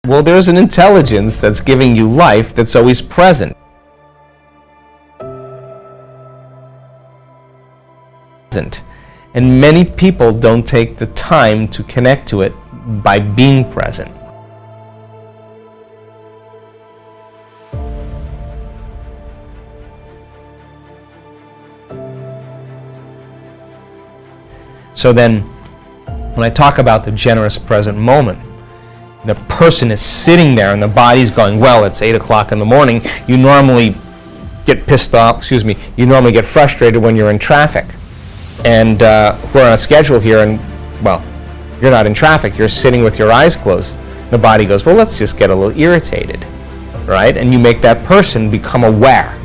Well, there's an intelligence that's giving you life that's always present. And many people don't take the time to connect to it by being present. So then, when I talk about the generous present moment, the person is sitting there and the body's going, well, it's 8 o'clock in the morning. You normally get pissed off, you normally get frustrated when you're in traffic. And we're on a schedule here and, well, you're not in traffic, you're sitting with your eyes closed. The body goes, well, let's just get a little irritated, right? And you make that person become aware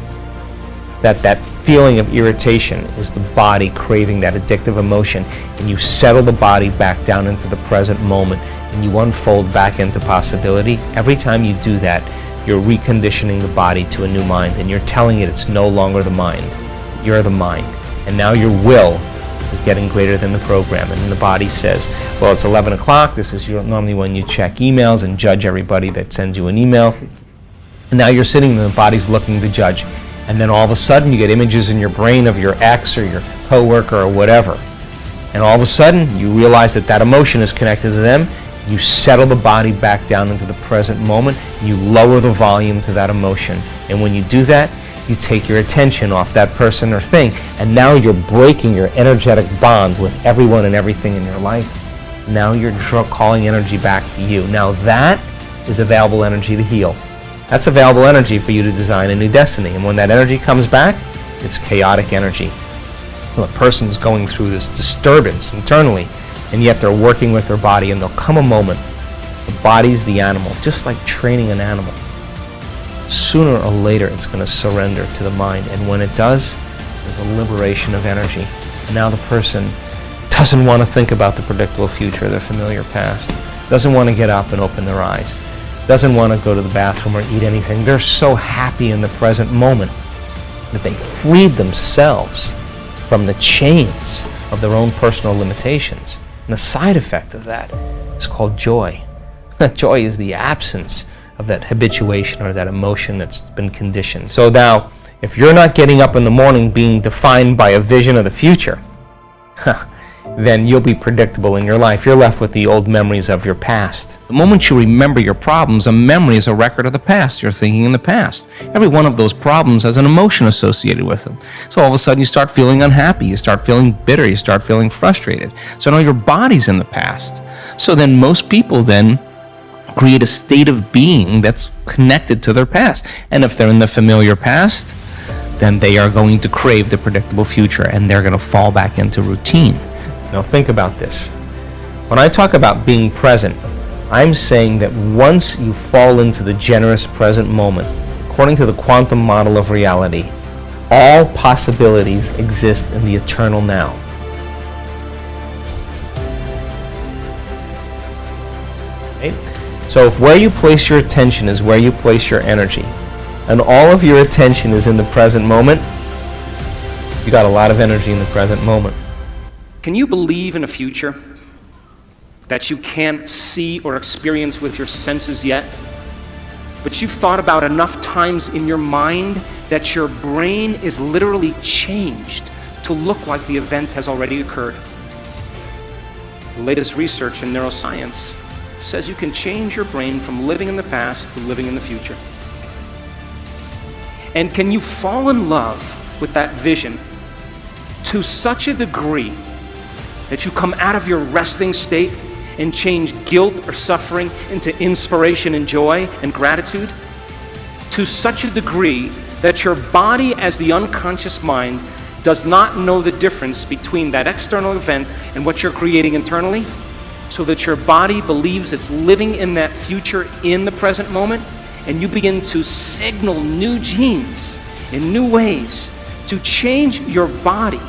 that that feeling of irritation is the body craving that addictive emotion, and you settle the body back down into the present moment, and you unfold back into possibility. Every time you do that, you're reconditioning the body to a new mind, and you're telling it it's no longer the mind, you're the mind. And now your will is getting greater than the program. And the body says, well, it's 11 o'clock. This is normally when you check emails and judge everybody that sends you an email. And now you're sitting there, the body's looking to judge. And then all of a sudden you get images in your brain of your ex or your coworker or whatever. And all of a sudden you realize that that emotion is connected to them. You settle the body back down into the present moment. You lower the volume to that emotion. And when you do that, you take your attention off that person or thing, and now you're breaking your energetic bond with everyone and everything in your life. Now you're calling energy back to you. Now that is available energy to heal. That's available energy for you to design a new destiny. And when that energy comes back, it's chaotic energy. Well, a person's going through this disturbance internally, and yet they're working with their body, and there'll come a moment, the body's the animal, just like training an animal. Sooner or later it's going to surrender to the mind, and when it does, there's a liberation of energy. And now the person doesn't want to think about the predictable future, their familiar past, doesn't want to get up and open their eyes, doesn't want to go to the bathroom or eat anything. They're so happy in the present moment that they freed themselves from the chains of their own personal limitations. And the side effect of that is called joy. Joy is the absence of that habituation or that emotion that's been conditioned. So now, if you're not getting up in the morning being defined by a vision of the future, then you'll be predictable in your life. You're left with the old memories of your past. The moment you remember your problems, a memory is a record of the past. You're thinking in the past. Every one of those problems has an emotion associated with them. So all of a sudden you start feeling unhappy, you start feeling bitter, you start feeling frustrated. So now your body's in the past. So then most people then create a state of being that's connected to their past. And if they're in the familiar past, then they are going to crave the predictable future, and they're going to fall back into routine. Now think about this. When I talk about being present, I'm saying that once you fall into the generous present moment, according to the quantum model of reality, all possibilities exist in the eternal now. Right? So if where you place your attention is where you place your energy, and all of your attention is in the present moment, you got a lot of energy in the present moment. Can you believe in a future that you can't see or experience with your senses yet, but you've thought about enough times in your mind that your brain is literally changed to look like the event has already occurred? The latest research in neuroscience says you can change your brain from living in the past to living in the future. And can you fall in love with that vision to such a degree that you come out of your resting state and change guilt or suffering into inspiration and joy and gratitude? To such a degree that your body, as the unconscious mind, does not know the difference between that external event and what you're creating internally, so that your body believes it's living in that future in the present moment, and you begin to signal new genes in new ways to change your body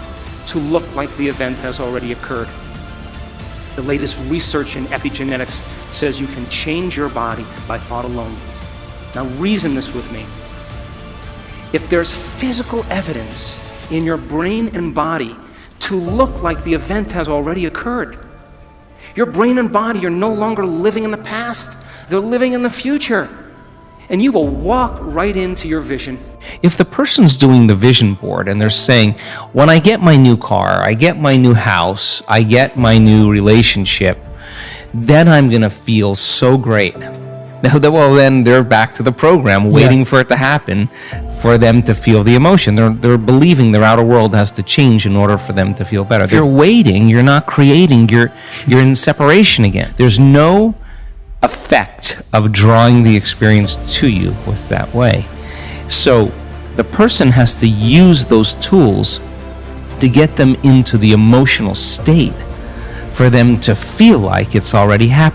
to look like the event has already occurred. The latest research in epigenetics says you can change your body by thought alone. Now reason this with me. If there's physical evidence in your brain and body to look like the event has already occurred, your brain and body are no longer living in the past, They're living in the future. And you will walk right into your vision. If the person's doing the vision board and they're saying, when I get my new car, I get my new house, I get my new relationship, then I'm going to feel so great. Well, then they're back to the program, waiting for it to happen, for them to feel the emotion. They're believing their outer world has to change in order for them to feel better. If you're waiting, you're not creating, you're in separation again. There's no effect of drawing the experience to you with that way. So the person has to use those tools to get them into the emotional state for them to feel like it's already happened.